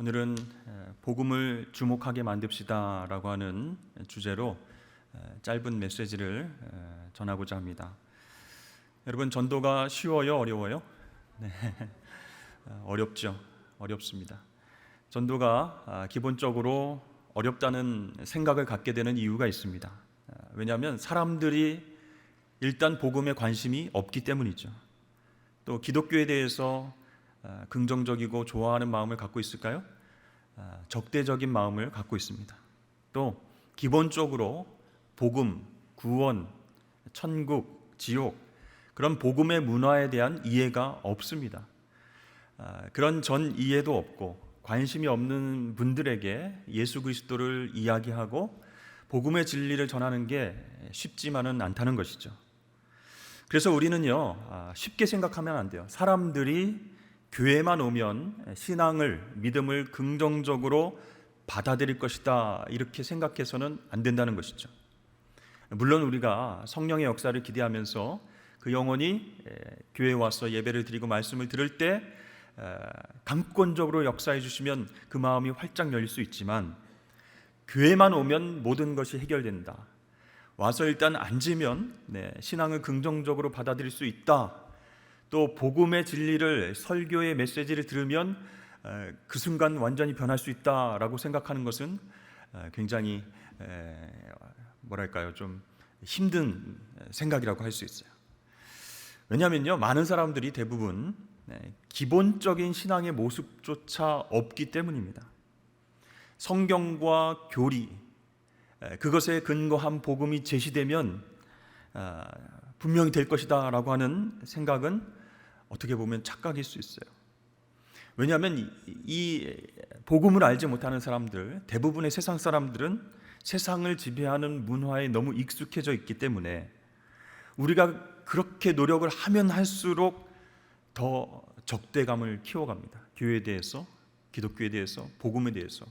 오늘은 복음을 주목하게 만듭시다라고 하는 주제로 짧은 메시지를 전하고자 합니다. 여러분, 전도가 쉬워요, 어려워요? 네, 어렵죠. 어렵습니다. 전도가 기본적으로 어렵다는 생각을 갖게 되는 이유가 있습니다. 왜냐하면 사람들이 일단 복음에 관심이 없기 때문이죠. 또 기독교에 대해서 긍정적이고 좋아하는 마음을 갖고 있을까요? 적대적인 마음을 갖고 있습니다. 또 기본적으로 복음, 구원, 천국, 지옥, 그런 복음의 문화에 대한 이해가 없습니다. 그런 전 이해도 없고 관심이 없는 분들에게 예수 그리스도를 이야기하고 복음의 진리를 전하는 게 쉽지만은 않다는 것이죠. 그래서 우리는요, 쉽게 생각하면 안 돼요. 사람들이 교회만 오면 신앙을, 믿음을 긍정적으로 받아들일 것이다, 이렇게 생각해서는 안 된다는 것이죠. 물론 우리가 성령의 역사를 기대하면서 그 영혼이 교회에 와서 예배를 드리고 말씀을 들을 때 강권적으로 역사해 주시면 그 마음이 활짝 열릴 수 있지만, 교회만 오면 모든 것이 해결된다, 와서 일단 앉으면 신앙을 긍정적으로 받아들일 수 있다, 또 복음의 진리를, 설교의 메시지를 들으면 그 순간 완전히 변할 수 있다라고 생각하는 것은 굉장히 좀 힘든 생각이라고 할 수 있어요. 왜냐하면요, 많은 사람들이 대부분 기본적인 신앙의 모습조차 없기 때문입니다. 성경과 교리, 그것에 근거한 복음이 제시되면 분명히 될 것이다 라고 하는 생각은 어떻게 보면 착각일 수 있어요. 왜냐하면 이 복음을 알지 못하는 사람들, 대부분의 세상 사람들은 세상을 지배하는 문화에 너무 익숙해져 있기 때문에 우리가 그렇게 노력을 하면 할수록 더 적대감을 키워갑니다. 교회에 대해서, 기독교에 대해서, 복음에 대해서.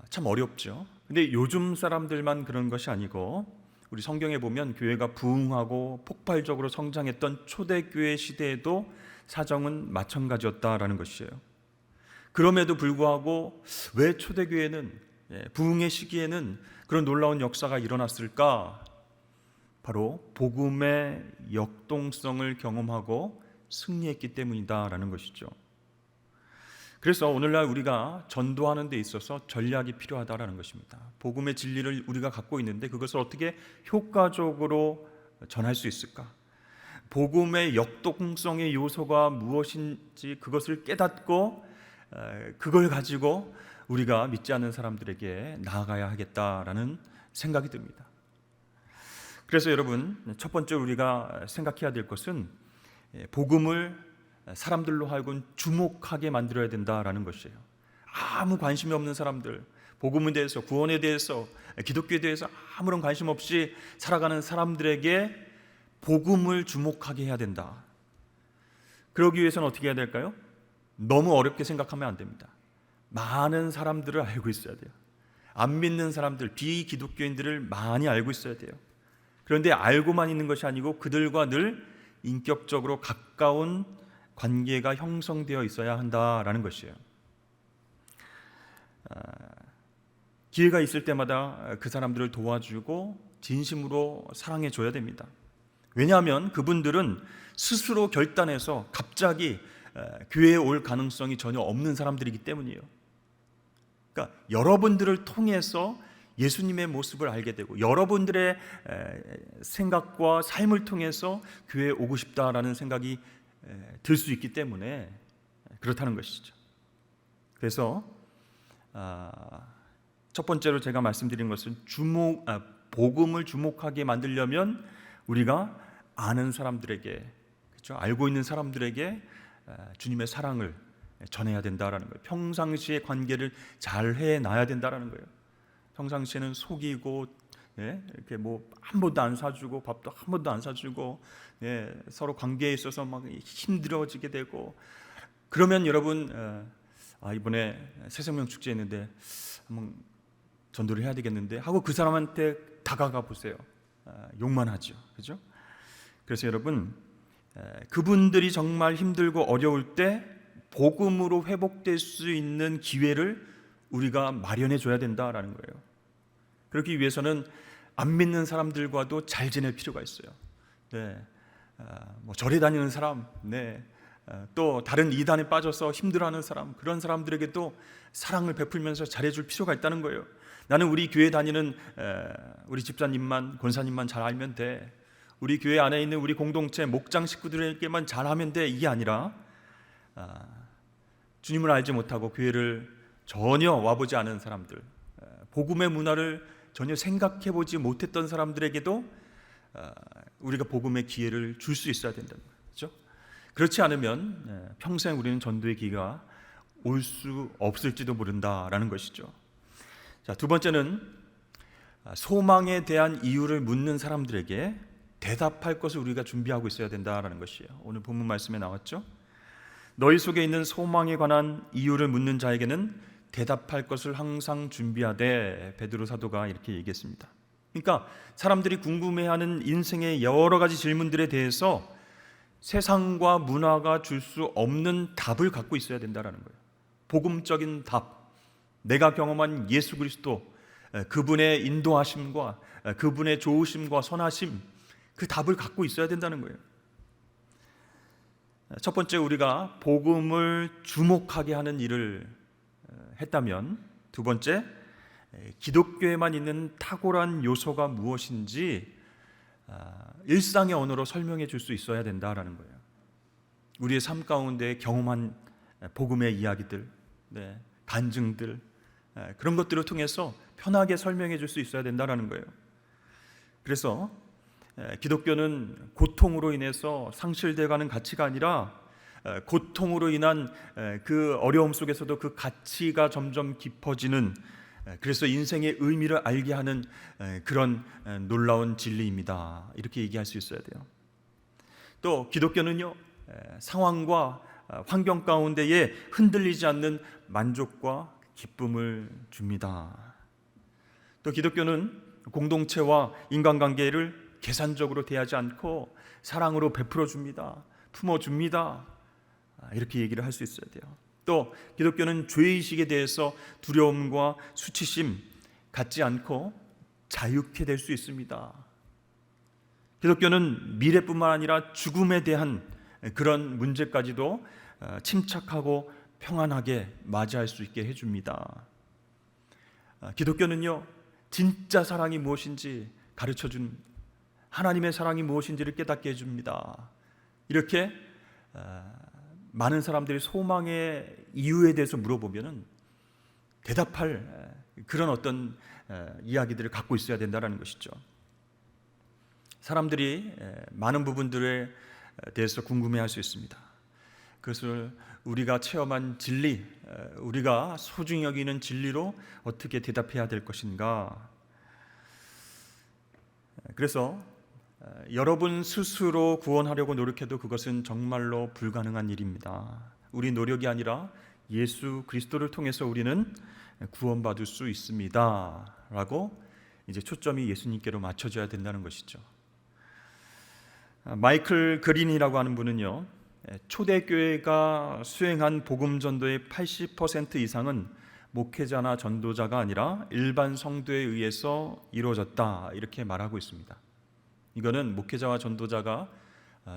참 어렵죠. 근데 요즘 사람들만 그런 것이 아니고 우리 성경에 보면 교회가 부흥하고 폭발적으로 성장했던 초대교회 시대에도 사정은 마찬가지였다라는 것이에요. 그럼에도 불구하고 왜 초대교회는, 부흥의 시기에는 그런 놀라운 역사가 일어났을까? 바로 복음의 역동성을 경험하고 승리했기 때문이다라는 것이죠. 그래서 오늘날 우리가 전도하는 데 있어서 전략이 필요하다라는 것입니다. 복음의 진리를 우리가 갖고 있는데 그것을 어떻게 효과적으로 전할 수 있을까? 복음의 역동성의 요소가 무엇인지 그것을 깨닫고 그걸 가지고 우리가 믿지 않는 사람들에게 나아가야 하겠다라는 생각이 듭니다. 그래서 여러분, 첫 번째 우리가 생각해야 될 것은 복음을 사람들로 하여금 주목하게 만들어야 된다라는 것이에요. 아무 관심이 없는 사람들, 복음에 대해서, 구원에 대해서, 기독교에 대해서 아무런 관심 없이 살아가는 사람들에게 복음을 주목하게 해야 된다. 그러기 위해서는 어떻게 해야 될까요? 너무 어렵게 생각하면 안 됩니다. 많은 사람들을 알고 있어야 돼요. 안 믿는 사람들, 비기독교인들을 많이 알고 있어야 돼요. 그런데 알고만 있는 것이 아니고 그들과 늘 인격적으로 가까운 관계가 형성되어 있어야 한다라는 것이에요. 기회가 있을 때마다 그 사람들을 도와주고 진심으로 사랑해 줘야 됩니다. 왜냐하면 그분들은 스스로 결단해서 갑자기 교회에 올 가능성이 전혀 없는 사람들이기 때문이에요. 그러니까 여러분들을 통해서 예수님의 모습을 알게 되고 여러분들의 생각과 삶을 통해서 교회에 오고 싶다라는 생각이 들 수 있기 때문에 그렇다는 것이죠. 그래서 첫 번째로 제가 말씀드린 것은 복음을 주목하게 만들려면 우리가 아는 사람들에게, 그렇죠? 알고 있는 사람들에게 주님의 사랑을 전해야 된다라는 거예요. 평상시의 관계를 잘 해놔야 된다라는 거예요. 평상시에는 속이고, 이렇게 한 번도 안 사주고 밥도 한 번도 안 사주고, 서로 관계에 있어서 막 힘들어지게 되고, 그러면 여러분, 이번에 새생명 축제 있는데 한번 전도를 해야 되겠는데 하고 그 사람한테 다가가 보세요. 욕만 하죠, 그죠? 그래서 여러분, 그분들이 정말 힘들고 어려울 때 복음으로 회복될 수 있는 기회를 우리가 마련해 줘야 된다라는 거예요. 그렇기 위해서는 안 믿는 사람들과도 잘 지낼 필요가 있어요. 네, 뭐 절에 다니는 사람, 네, 또 다른 이단에 빠져서 힘들어하는 사람, 그런 사람들에게도 사랑을 베풀면서 잘해줄 필요가 있다는 거예요. 나는 우리 교회 다니는 우리 집사님만, 권사님만 잘 알면 돼. 우리 교회 안에 있는 우리 공동체 목장 식구들에게만 잘하면 돼. 이게 아니라 주님을 알지 못하고 교회를 전혀 와보지 않은 사람들, 복음의 문화를 전혀 생각해보지 못했던 사람들에게도 우리가 복음의 기회를 줄 수 있어야 된다는 거죠. 그렇지 않으면 평생 우리는 전도의 기회가 올 수 없을지도 모른다라는 것이죠. 자, 두 번째는 소망에 대한 이유를 묻는 사람들에게 대답할 것을 우리가 준비하고 있어야 된다라는 것이에요. 오늘 본문 말씀에 나왔죠. 너희 속에 있는 소망에 관한 이유를 묻는 자에게는 대답할 것을 항상 준비하되, 베드로 사도가 이렇게 얘기했습니다. 그러니까 사람들이 궁금해하는 인생의 여러 가지 질문들에 대해서 세상과 문화가 줄 수 없는 답을 갖고 있어야 된다는 거예요. 복음적인 답, 내가 경험한 예수 그리스도, 그분의 인도하심과 그분의 좋으심과 선하심, 그 답을 갖고 있어야 된다는 거예요. 첫 번째, 우리가 복음을 주목하게 하는 일을 했다면, 두 번째, 기독교에만 있는 탁월한 요소가 무엇인지 일상의 언어로 설명해 줄 수 있어야 된다라는 거예요. 우리의 삶 가운데 경험한 복음의 이야기들, 간증들, 그런 것들을 통해서 편하게 설명해 줄 수 있어야 된다라는 거예요. 그래서 기독교는 고통으로 인해서 상실돼가는 가치가 아니라 고통으로 인한 그 어려움 속에서도 그 가치가 점점 깊어지는, 그래서 인생의 의미를 알게 하는 그런 놀라운 진리입니다. 이렇게 얘기할 수 있어야 돼요. 또 기독교는요, 상황과 환경 가운데에 흔들리지 않는 만족과 기쁨을 줍니다. 또 기독교는 공동체와 인간관계를 계산적으로 대하지 않고 사랑으로 베풀어 줍니다. 품어 줍니다. 이렇게 얘기를 할 수 있어야 돼요. 또 기독교는 죄의식에 대해서 두려움과 수치심 갖지 않고 자유케 될 수 있습니다. 기독교는 미래뿐만 아니라 죽음에 대한 그런 문제까지도 침착하고 평안하게 맞이할 수 있게 해줍니다. 기독교는요, 진짜 사랑이 무엇인지 가르쳐준, 하나님의 사랑이 무엇인지를 깨닫게 해줍니다. 이렇게 많은 사람들이 소망의 이유에 대해서 물어보면은 대답할 그런 어떤 이야기들을 갖고 있어야 된다는 것이죠. 사람들이 많은 부분들에 대해서 궁금해할 수 있습니다. 그것을 우리가 체험한 진리, 우리가 소중히 여기는 진리로 어떻게 대답해야 될 것인가. 그래서 여러분 스스로 구원하려고 노력해도 그것은 정말로 불가능한 일입니다. 우리 노력이 아니라 예수 그리스도를 통해서 우리는 구원받을 수 있습니다 라고 이제 초점이 예수님께로 맞춰져야 된다는 것이죠. 마이클 그린이라고 하는 분은요, 초대교회가 수행한 복음 전도의 80% 이상은 목회자나 전도자가 아니라 일반 성도에 의해서 이루어졌다, 이렇게 말하고 있습니다. 이거는 목회자와 전도자가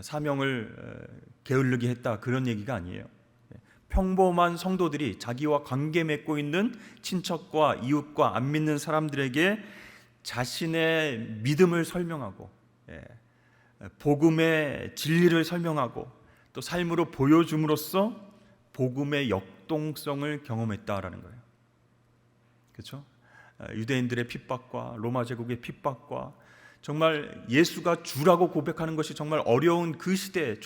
사명을 게을르게 했다, 그런 얘기가 아니에요. 평범한 성도들이 자기와 관계 맺고 있는 친척과 이웃과 안 믿는 사람들에게 자신의 믿음을 설명하고 복음의 진리를 설명하고 또 삶으로 보여줌으로써 복음의 역동성을 경험했다라는 거예요. 그렇죠? 유대인들의 핍박과 로마 제국의 핍박과 정말 예수가 주라고 고백하는 것이 정말 어려운 그 시대,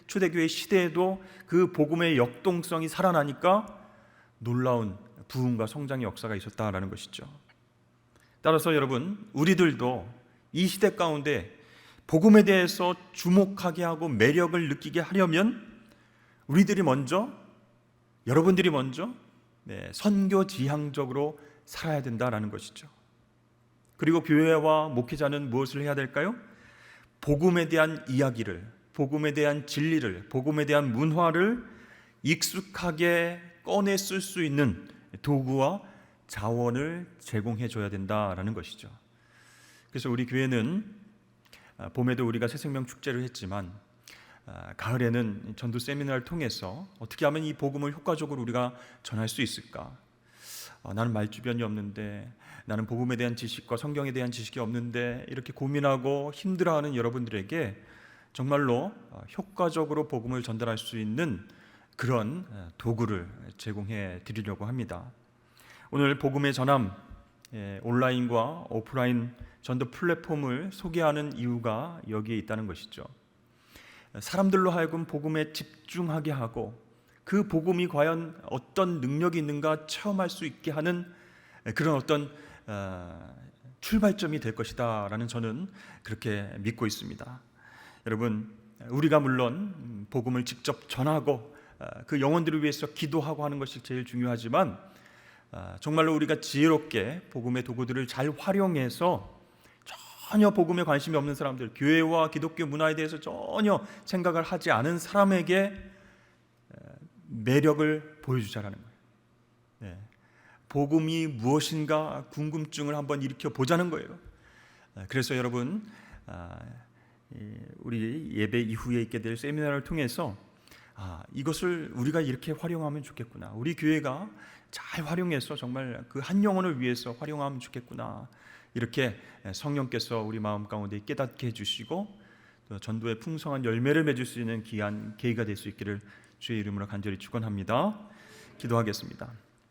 초대교회 시대에도 그 복음의 역동성이 살아나니까 놀라운 부흥과 성장의 역사가 있었다라는 것이죠. 따라서 여러분, 우리들도 이 시대 가운데 복음에 대해서 주목하게 하고 매력을 느끼게 하려면 우리들이 먼저, 여러분들이 먼저 선교지향적으로 살아야 된다라는 것이죠. 그리고 교회와 목회자는 무엇을 해야 될까요? 복음에 대한 이야기를, 복음에 대한 진리를, 복음에 대한 문화를 익숙하게 꺼내 쓸 수 있는 도구와 자원을 제공해 줘야 된다라는 것이죠. 그래서 우리 교회는 봄에도 우리가 새생명 축제를 했지만 가을에는 전도 세미나를 통해서 어떻게 하면 이 복음을 효과적으로 우리가 전할 수 있을까? 나는 말주변이 없는데, 나는 복음에 대한 지식과 성경에 대한 지식이 없는데, 이렇게 고민하고 힘들어하는 여러분들에게 정말로 효과적으로 복음을 전달할 수 있는 그런 도구를 제공해 드리려고 합니다. 오늘 복음의 전함, 온라인과 오프라인 전도 플랫폼을 소개하는 이유가 여기에 있다는 것이죠. 사람들로 하여금 복음에 집중하게 하고 그 복음이 과연 어떤 능력이 있는가 체험할 수 있게 하는 그런 어떤 출발점이 될 것이다 라는 저는 그렇게 믿고 있습니다. 여러분, 우리가 물론 복음을 직접 전하고 그 영혼들을 위해서 기도하고 하는 것이 제일 중요하지만 정말로 우리가 지혜롭게 복음의 도구들을 잘 활용해서 전혀 복음에 관심이 없는 사람들, 교회와 기독교 문화에 대해서 전혀 생각을 하지 않은 사람에게 매력을 보여주자라는 거예요. 복음이 무엇인가 궁금증을 한번 일으켜 보자는 거예요. 그래서 여러분, 우리 예배 이후에 있게 될 세미나를 통해서 이것을 우리가 이렇게 활용하면 좋겠구나, 우리 교회가 잘 활용해서 정말 그 한 영혼을 위해서 활용하면 좋겠구나, 이렇게 성령께서 우리 마음 가운데 깨닫게 해주시고 또 전도의 풍성한 열매를 맺을 수 있는 귀한 계기가 될 수 있기를 주의 이름으로 간절히 축원합니다. 기도하겠습니다.